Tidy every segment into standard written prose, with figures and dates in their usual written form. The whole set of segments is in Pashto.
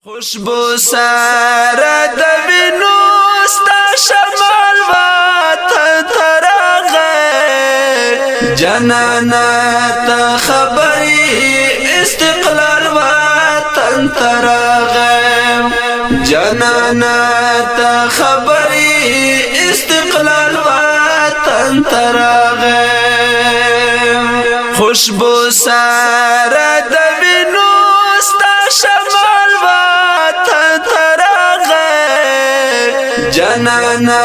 خوشبو سارا د وینو ستا شمال وطن ترغه جنانا ته خبري استقلال وطن ترغه جنانا ته خبري استقلال وطن ترغه خوشبو سارا د وینو ستا شمال جنانا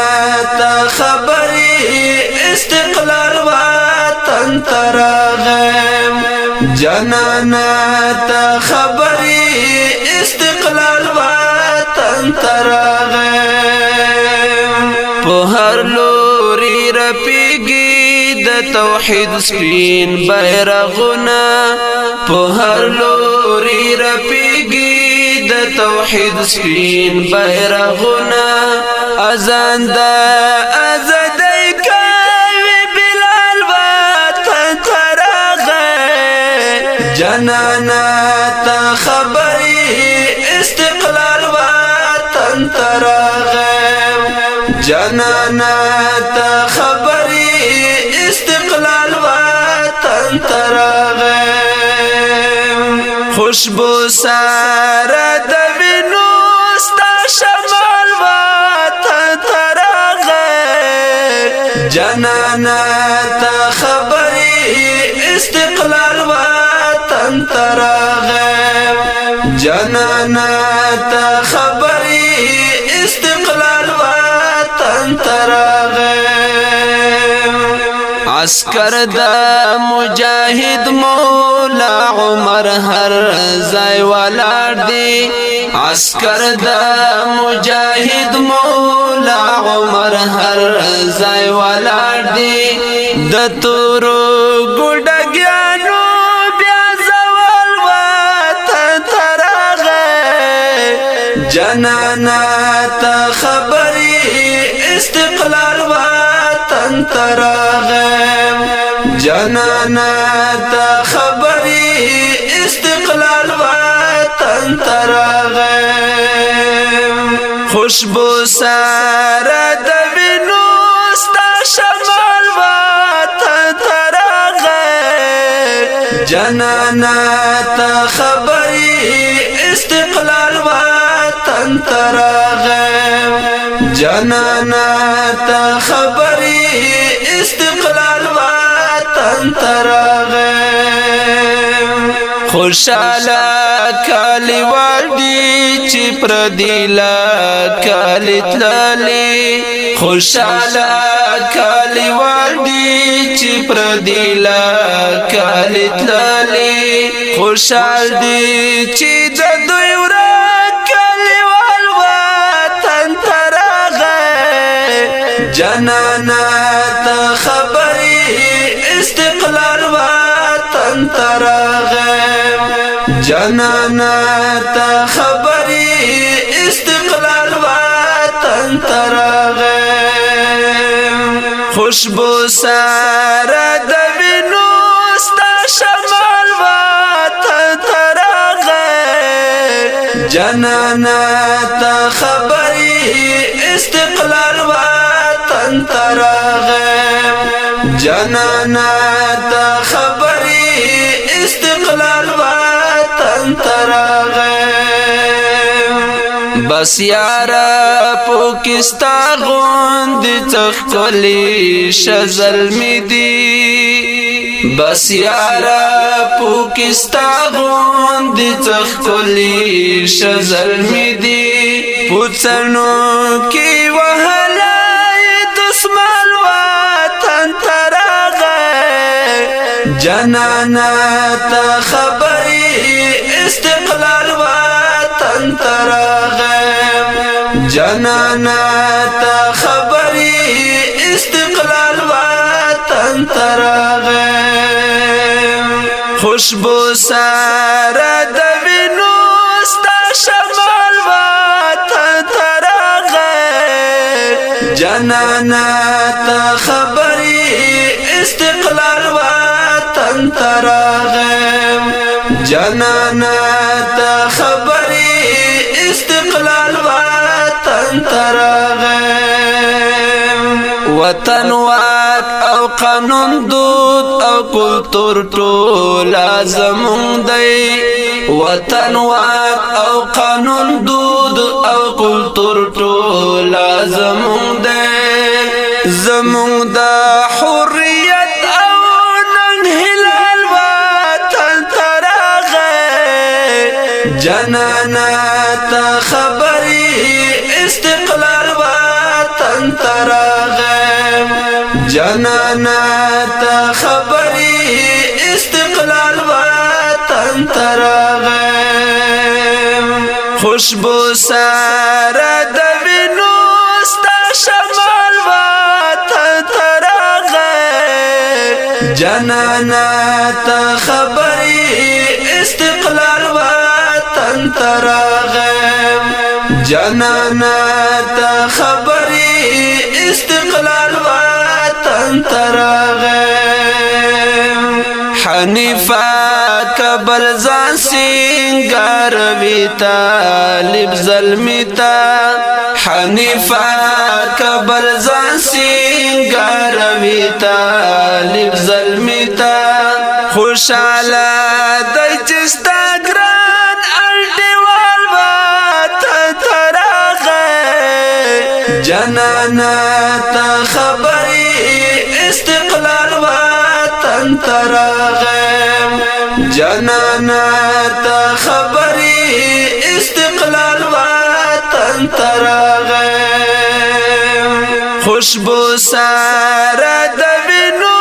تا خبری استقلال وطن ترغم جنانا تا خبری استقلال وطن ترغم په هر لوري رپیږي د توحید سپین بیرغونه په هر لوري رپیږي د توحید سپین بیرغونه اذان دا ازادۍ کوي بلال وطن ترغه جنانا ته خبري استقلال وطن ترغه جنانا ته خبري استقلال وطن ترغه خوشبو سارا د وینو ستا شمال وطن ترغه جنانا ته خبري استقلال وطن ترغه جنانا ته خبري استقلال وطن ترغه عسكر دا مجاهد مولا عمر هر ځای ولاړ دی عسكر دا مجاهد مولا عمر هر ځای ولاړ دی د تورو ګډګیانو بیا زوال وطن ترغه جنانا ته خبري استقلال وطن ترغه جنانا ته خبري استقلال وطن ترغه خوشبو سارا د وینو ستا شمال وطن ترغه جنانا ته خبري استقلال وطن ترغه جنانا ته خبري استقلال وطن ترغه خوشاله کالی وړي چې پردیلا کالی تللی خوشاله کالی وړي چې پردیلا کالی تللی خوشال دي چې د دوی ورا کالی وطن ترغه جنانا ته خبري استقلال وطن ترغه جنانا ته خبري استقلال وطن ترغه خوشبو سارا د وینو ستا شمال وطن ترغه جنانا ته خبري استقلال وطن ترغه جنانا ته خبري استقلال وطن ترغه بس یارا پوکستا غوند تخکلی شزل می دی بس یارا پوکستا غوند تخکلی شزل می دی پوڅنو کی وهلای دسمال وطن ترغه جنانا ته خبري استقلال وطن ترغه جنانا ته خبري استقلال وطن ترغه خوشبو سارا د وینو ستا شمال وطن ترغه جنانا ته خبري استقلال وطن ترغه جنانا ته خبري وطن واک او قانون دود او کلتور ټول زمون دی وطن واک او قانون دود او کلتور ټول زمون دی زمون د حریت او نن هلال وطن تراغه جنانا تا خبری استقلال وطن تراغه جنانا تا خبری استقلال وطن تراغه خوشبو سارا د وینو ستا شمال وطن تراغه جنانا تا خبری استقلال وطن تراغه جنانا تا خبری استقلال وطن تراغه حنیفه کبل ځان سنگار وی طالب ظلمی تا حنیفه کبل ځان سنگار وی طالب ظلمی تا خوشاله د چستا ګران الټیوال وطن تراغه جنانا تا خبری استقلال وطن تراغه جنانا تا خبری استقلال وطن تراغه خوشبو سارا د وینو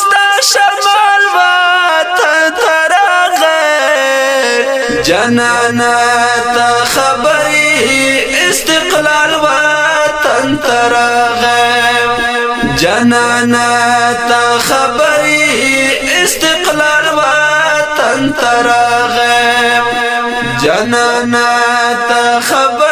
ستا شمال وطن تراغه جنانا تا خبری استقلال وطن تراغه جنانا تا خبری استقلال وطن تراغه جنانا تا خبری